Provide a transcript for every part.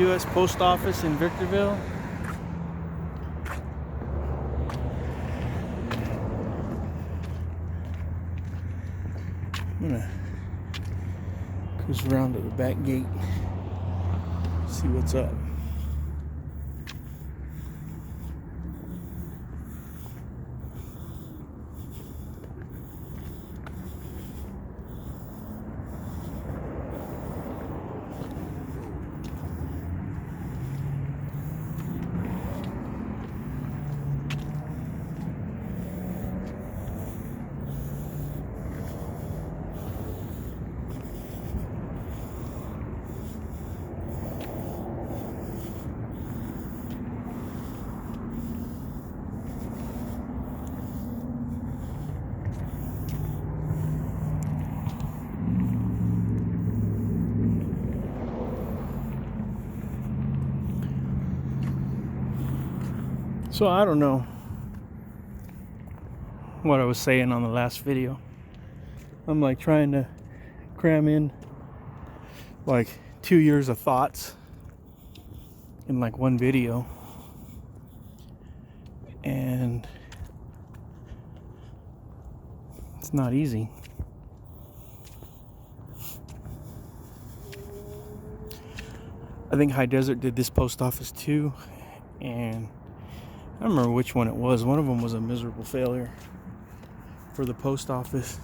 U.S. Post Office in Victorville. I'm gonna cruise around to the back gate, see what's up. So I don't know what I was saying on the last video. I'm like trying to cram in like 2 years of thoughts in like one video, and it's not easy. I think High Desert did this post office too, and I don't remember which one it was. One of them was a miserable failure for the post office.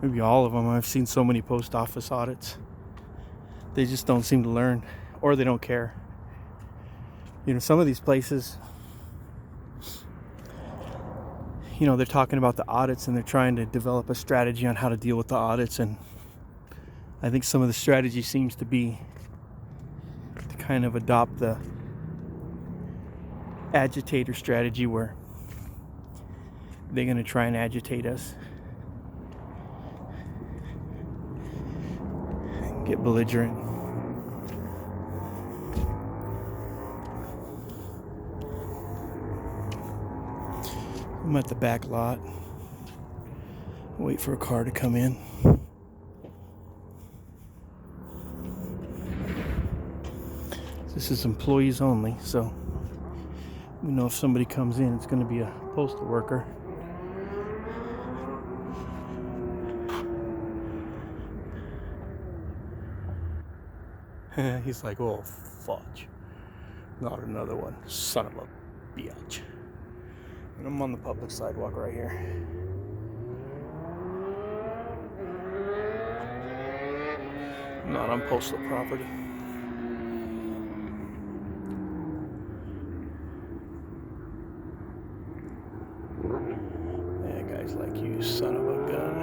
Maybe all of them. I've seen so many post office audits. They just don't seem to learn, or they don't care. You know, some of these places, you know, they're talking about the audits and they're trying to develop a strategy on how to deal with the audits. And I think some of the strategy seems to be to kind of adopt the agitator strategy, where they're going to try and agitate us, get belligerent. I'm at the back lot, wait for a car to come in. This is employees only, so you know, if somebody comes in, it's going to be a postal worker. He's like, oh, fudge. Not another one. Son of a bitch. And I'm on the public sidewalk right here. I'm not on postal property. Yeah, guys like you, son of a gun.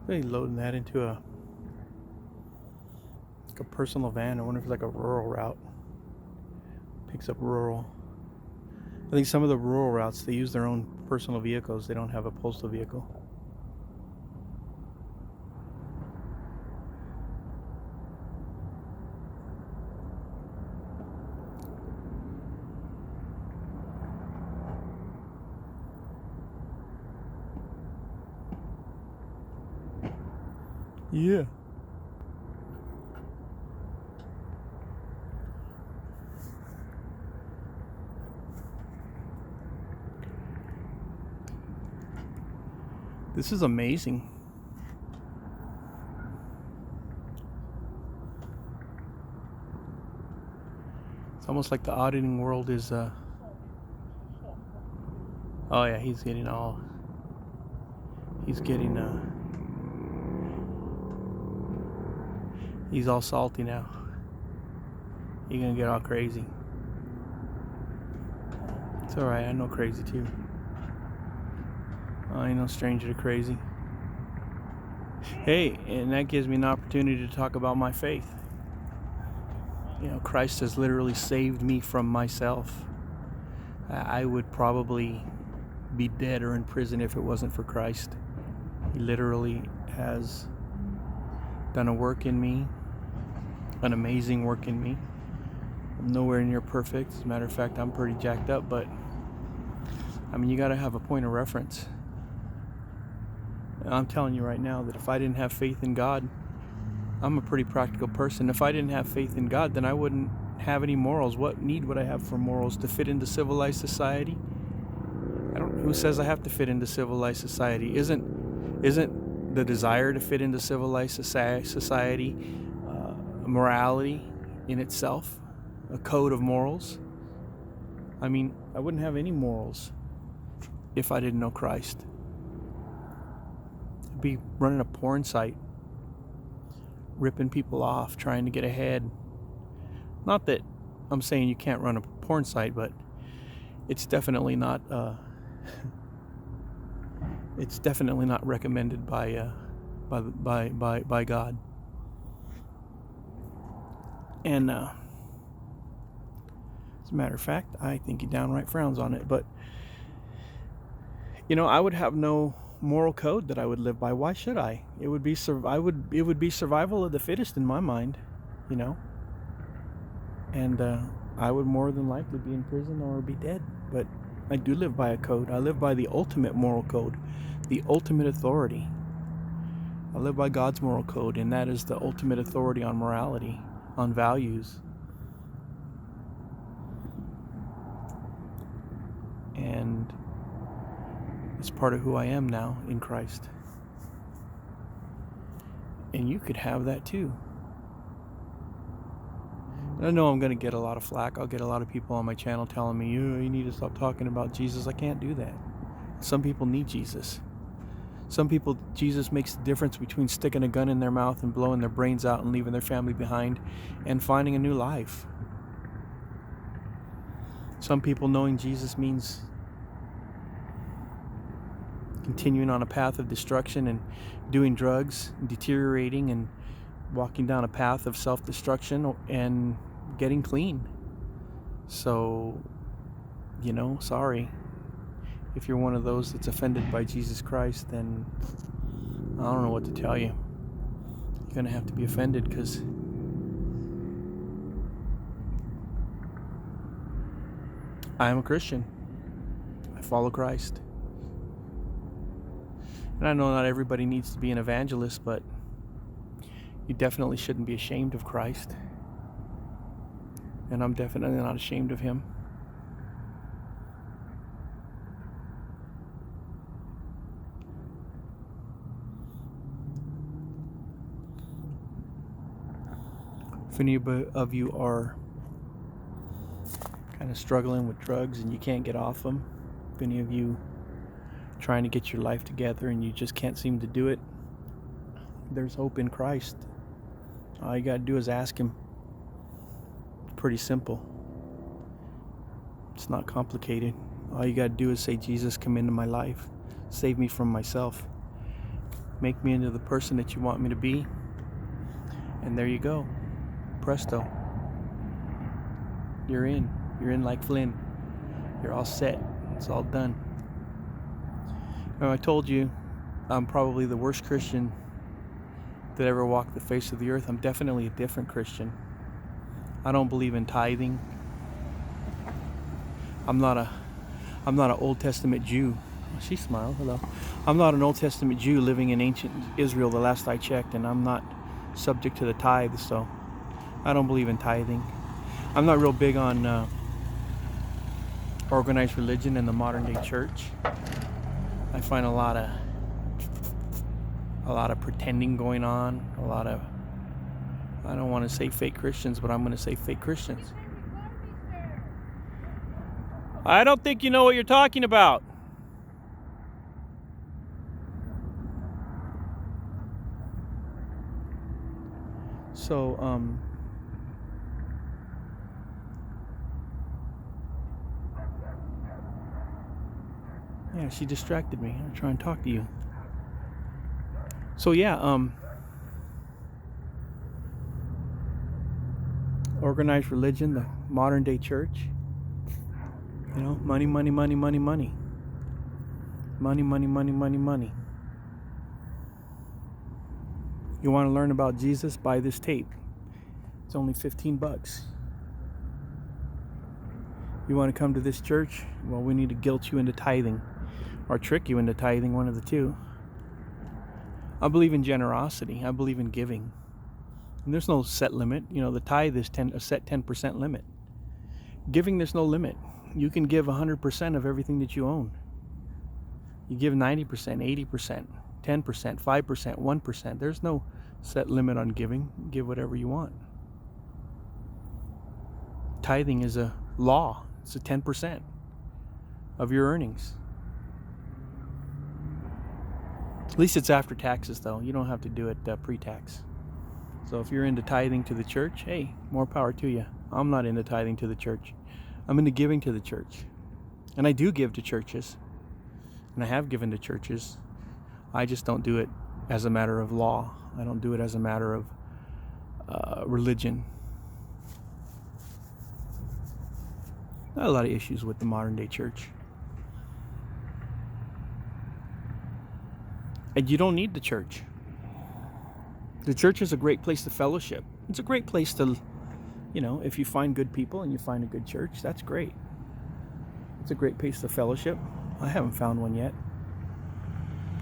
They loading that into a personal van. I wonder if it's like a rural route. Picks up rural. I think some of the rural routes, they use their own personal vehicles. They don't have a postal vehicle. Yeah. This is amazing. It's almost like the auditing world is oh yeah, he's getting he's all salty now. He's gonna get all crazy. It's alright, I know crazy too. I ain't no stranger to crazy. Hey, and that gives me an opportunity to talk about my faith. You know, Christ has literally saved me from myself. I would probably be dead or in prison if it wasn't for Christ. He literally has done a work in me an amazing work in me. I'm nowhere near perfect. As a matter of fact, I'm pretty jacked up, but I mean, you got to have a point of reference. And I'm telling you right now that if I didn't have faith in God, I'm a pretty practical person. If I didn't have faith in God, then I wouldn't have any morals. What need would I have for morals to fit into civilized society? Who says I have to fit into civilized society? Isn't the desire to fit into civilized society morality in itself, a code of morals? I mean, I wouldn't have any morals if I didn't know Christ. I'd be running a porn site, ripping people off, trying to get ahead. Not that I'm saying you can't run a porn site, but it's definitely not recommended by God. And as a matter of fact, I think he downright frowns on it. But I would have no moral code that I would live by. Why should I? It would be survival of the fittest in my mind, and I would more than likely be in prison or be dead. But I do live by a code. I live by the ultimate moral code, the ultimate authority. I live by God's moral code, and that is the ultimate authority on morality, on values. And it's part of who I am now in Christ. And you could have that too. And I know I'm going to get a lot of flack. I'll get a lot of people on my channel telling me, you need to stop talking about Jesus. I can't do that. Some people need Jesus. Some people, Jesus makes the difference between sticking a gun in their mouth and blowing their brains out and leaving their family behind and finding a new life. Some people, knowing Jesus means continuing on a path of destruction and doing drugs, and deteriorating and walking down a path of self-destruction and getting clean. So, sorry. If you're one of those that's offended by Jesus Christ, then I don't know what to tell you. You're going to have to be offended, because I am a Christian. I follow Christ. And I know not everybody needs to be an evangelist, but you definitely shouldn't be ashamed of Christ. And I'm definitely not ashamed of him. If any of you are kind of struggling with drugs and you can't get off them, if any of you trying to get your life together and you just can't seem to do it, there's hope in Christ. All you got to do is ask him. It's pretty simple. It's not complicated. All you got to do is say, Jesus, come into my life. Save me from myself. Make me into the person that you want me to be. And there you go. Presto. You're in. You're in like Flynn. You're all set. It's all done. Now, I told you I'm probably the worst Christian that ever walked the face of the earth. I'm definitely a different Christian. I don't believe in tithing. I'm not an Old Testament Jew. She smiled. Hello. I'm not an Old Testament Jew living in ancient Israel the last I checked, and I'm not subject to the tithes, so I don't believe in tithing. I'm not real big on organized religion in the modern day church. I find a lot of pretending going on, a lot of, I don't want to say fake Christians, but I'm going to say fake Christians. I don't think you know what you're talking about. So, yeah, she distracted me. I'm trying to talk to you. So yeah, organized religion, the modern day church. Money, money, money, money, money. Money, money, money, money, money. You want to learn about Jesus? Buy this tape. It's only $15. You want to come to this church? Well, we need to guilt you into tithing or trick you into tithing, one of the two. I believe in generosity. I believe in giving. And there's no set limit. You know, the tithe is a set 10% limit. Giving, there's no limit. You can give 100% of everything that you own. You give 90%, 80%, 10%, 5%, 1%. There's no set limit on giving. Give whatever you want. Tithing is a law. It's a 10% of your earnings. At least it's after taxes, though. You don't have to do it pre-tax. So if you're into tithing to the church, hey, more power to you. I'm not into tithing to the church. I'm into giving to the church. And I do give to churches. And I have given to churches. I just don't do it as a matter of law. I don't do it as a matter of religion. Not a lot of issues with the modern day church. And you don't need the church. The church is a great place to fellowship. It's a great place to, you know, if you find good people and you find a good church, that's great. It's a great place to fellowship. I haven't found one yet.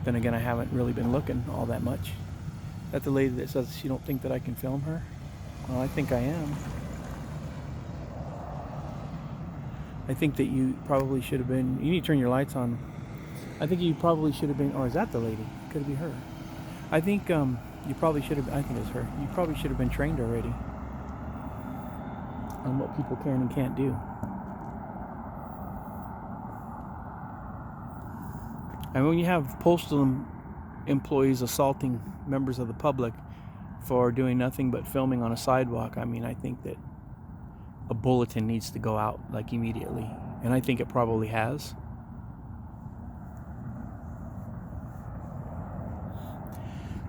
Then again, I haven't really been looking all that much. That the lady that says she don't think that I can film her? Well, I think I am. I think that you probably should have been, you need to turn your lights on. I think you probably should have been, or is that the lady? Could it be her? I think you probably should have, I think it's her. You probably should have been trained already on what people can and can't do. And when you have postal employees assaulting members of the public for doing nothing but filming on a sidewalk, I mean, I think that a bulletin needs to go out like immediately. And I think it probably has.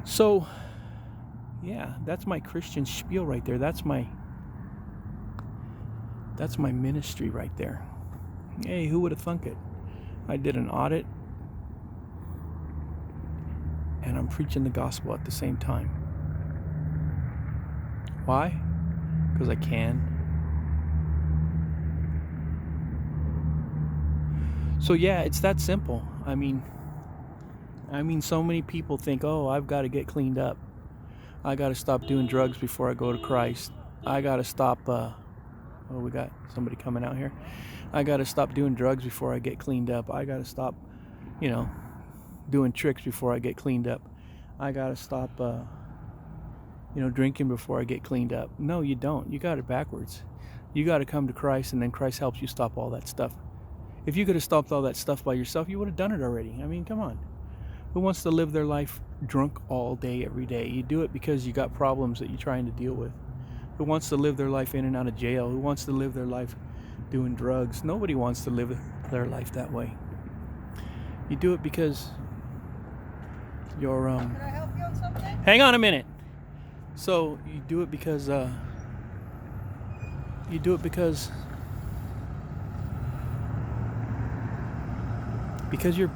So, yeah, that's my Christian spiel right there. That's my ministry right there. Hey, who would have thunk it? I did an audit and I'm preaching the gospel at the same time. Why? Because I can. So yeah, it's that simple. I mean, so many people think, oh, I've got to get cleaned up. I got to stop doing drugs before I go to Christ. I got to stop, we got somebody coming out here. I got to stop doing drugs before I get cleaned up. I got to stop, doing tricks before I get cleaned up. I got to stop, drinking before I get cleaned up. No, you don't. You got it backwards. You got to come to Christ, and then Christ helps you stop all that stuff. If you could have stopped all that stuff by yourself, you would have done it already. I mean, come on. Who wants to live their life drunk all day, every day? You do it because you got problems that you're trying to deal with. Who wants to live their life in and out of jail? Who wants to live their life doing drugs? Nobody wants to live their life that way. You do it because you're... Can I help you on something? Hang on a minute. So, you do it because... Because you're...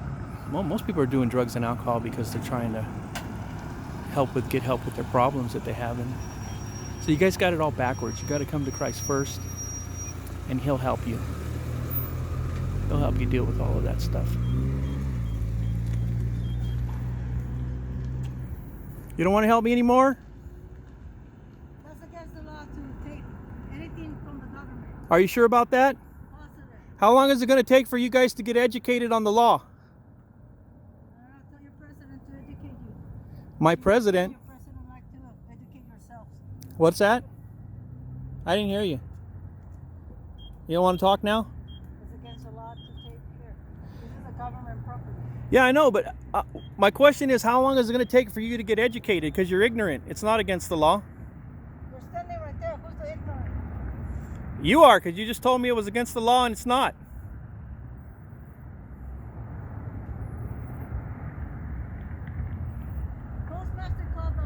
Well, most people are doing drugs and alcohol because they're trying to get help with their problems that they have. And so you guys got it all backwards. You got to come to Christ first, and He'll help you. He'll help you deal with all of that stuff. You don't want to help me anymore? That's against the law to take anything from the government. Are you sure about that? Positive. How long is it going to take for you guys to get educated on the law? Tell your president to educate you. My president? Your president like to educate yourselves. What's that? I didn't hear you. You don't want to talk now? It's against the law to take here. This is a government property. Yeah, I know, but my question is, how long is it going to take for you to get educated? Because you're ignorant. It's not against the law. You're standing right there. Who's the ignorant? You are, because you just told me it was against the law, and it's not. Postmaster called the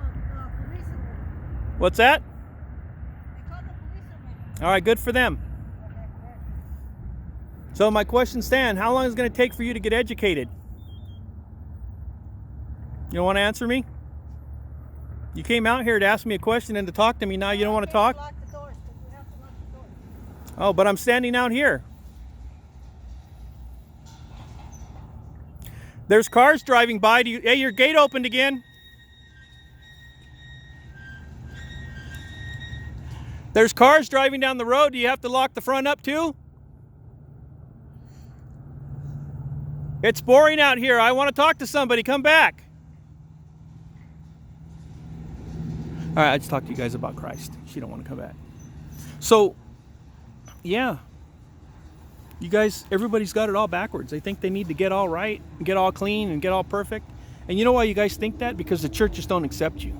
police already. What's that? They called the police already. All right, good for them. Okay, good. So my question stands, how long is it going to take for you to get educated? You don't want to answer me? You came out here to ask me a question and to talk to me. Now you don't want to talk? Lock the doors. We have to lock the doors. Oh, but I'm standing out here. There's cars driving by. Hey, your gate opened again. There's cars driving down the road. Do you have to lock the front up too? It's boring out here. I want to talk to somebody. Come back. All right, I just talked to you guys about Christ. She don't want to come back. So, yeah. You guys, everybody's got it all backwards. They think they need to get all right, get all clean, and get all perfect. And you know why you guys think that? Because the churches don't accept you.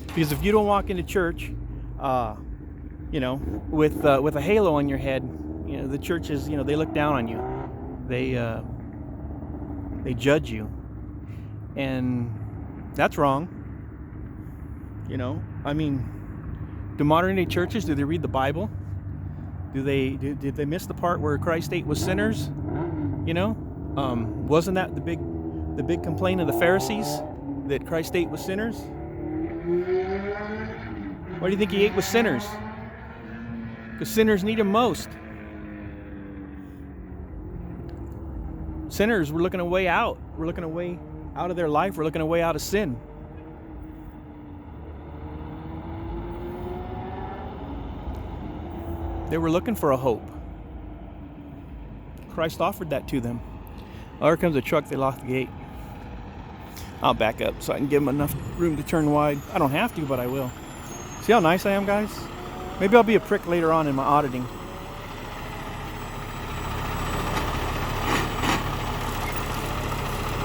Because if you don't walk into church, you know, with a halo on your head, you know, the churches, you know, they look down on you. They judge you, and that's wrong. You know, I mean, do modern day churches, do they read the Bible? Did they miss the part where Christ ate with sinners? You know, wasn't that the big complaint of the Pharisees, that Christ ate with sinners? Why do you think he ate with sinners? Because sinners need him most. Sinners were looking a way out. We're looking a way out of their life. We're looking a way out of sin. They were looking for a hope. Christ offered that to them. Oh, here comes a truck. They locked the gate. I'll back up so I can give them enough room to turn wide. I don't have to, but I will. See how nice I am, guys? Maybe I'll be a prick later on in my auditing.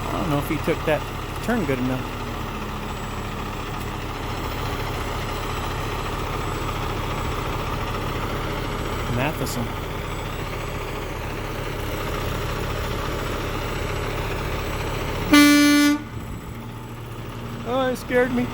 I don't know if he took that turn good enough. Matheson. Oh, it scared me.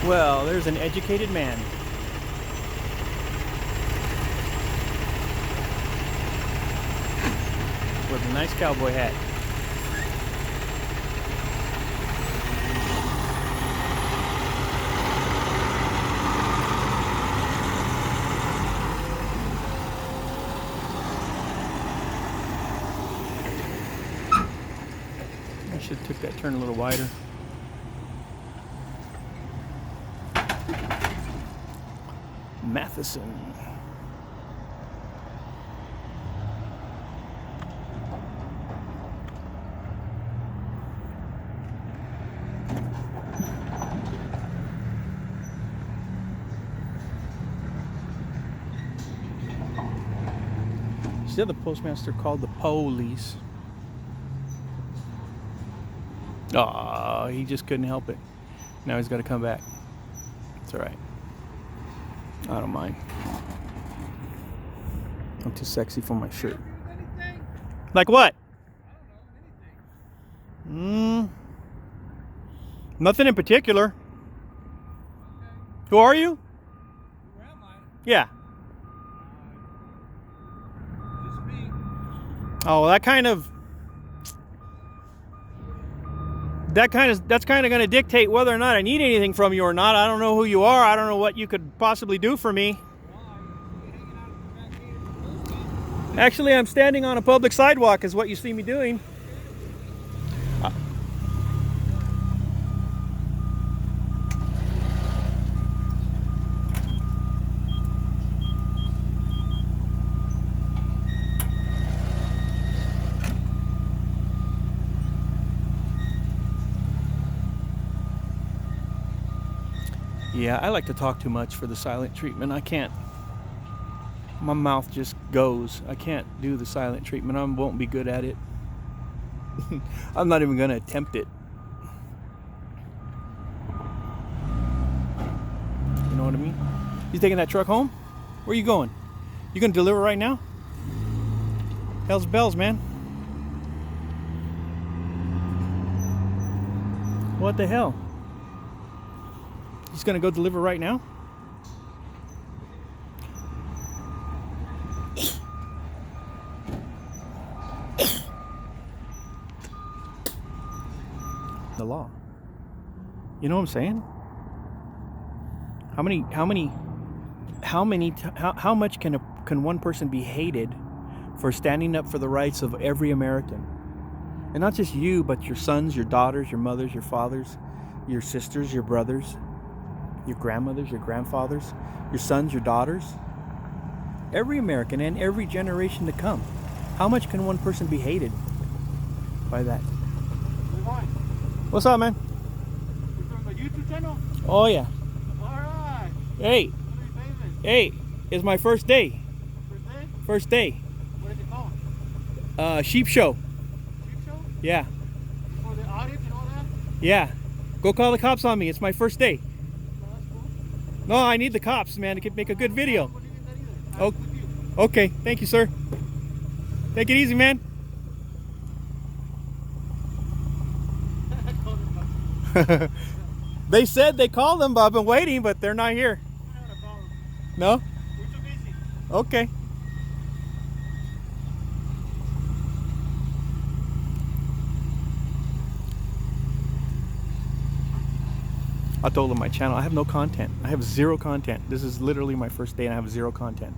Well, there's an educated man. With a nice cowboy hat. I should have took that turn a little wider. Matheson. See how the postmaster called the police. Oh, he just couldn't help it. Now he's got to come back. It's all right. I don't mind. I'm too sexy for my shirt. Like what? Nothing in particular. Who are you? Who am I? Yeah. Just me. Oh, that's kind of going to dictate whether or not I need anything from you or not. I don't know who you are. I don't know what you could possibly do for me. Actually, I'm standing on a public sidewalk is what you see me doing. Yeah, I like to talk too much for the silent treatment. I can't. My mouth just goes. I can't do the silent treatment. I won't be good at it. I'm not even going to attempt it. You know what I mean? You taking that truck home? Where are you going? You going to deliver right now? Hell's bells, man. What the hell? He's gonna go deliver right now? The law. You know what I'm saying? How much can one person be hated for standing up for the rights of every American? And not just you, but your sons, your daughters, your mothers, your fathers, your sisters, your brothers, your grandmothers, your grandfathers, your sons, your daughters. Every American and every generation to come. How much can one person be hated by that? What's up, man? You from the YouTube channel? Oh, yeah. Alright. Hey, What are you famous? hey, it's my first day. First day? First day. What is it called? Sheep show. Sheep show? Yeah. For the audit and all that? Yeah. Go call the cops on me. It's my first day. Oh, that's cool. No, I need the cops, man, to make a good video. I wouldn't need that either. Oh. I'm with you. Okay, thank you, sir. Take it easy, man. They said they called them, but I've been waiting, but they're not here. We're not a problem. No? We're too busy. Okay. I told them my channel, I have no content. I have zero content. This is literally my first day and I have zero content.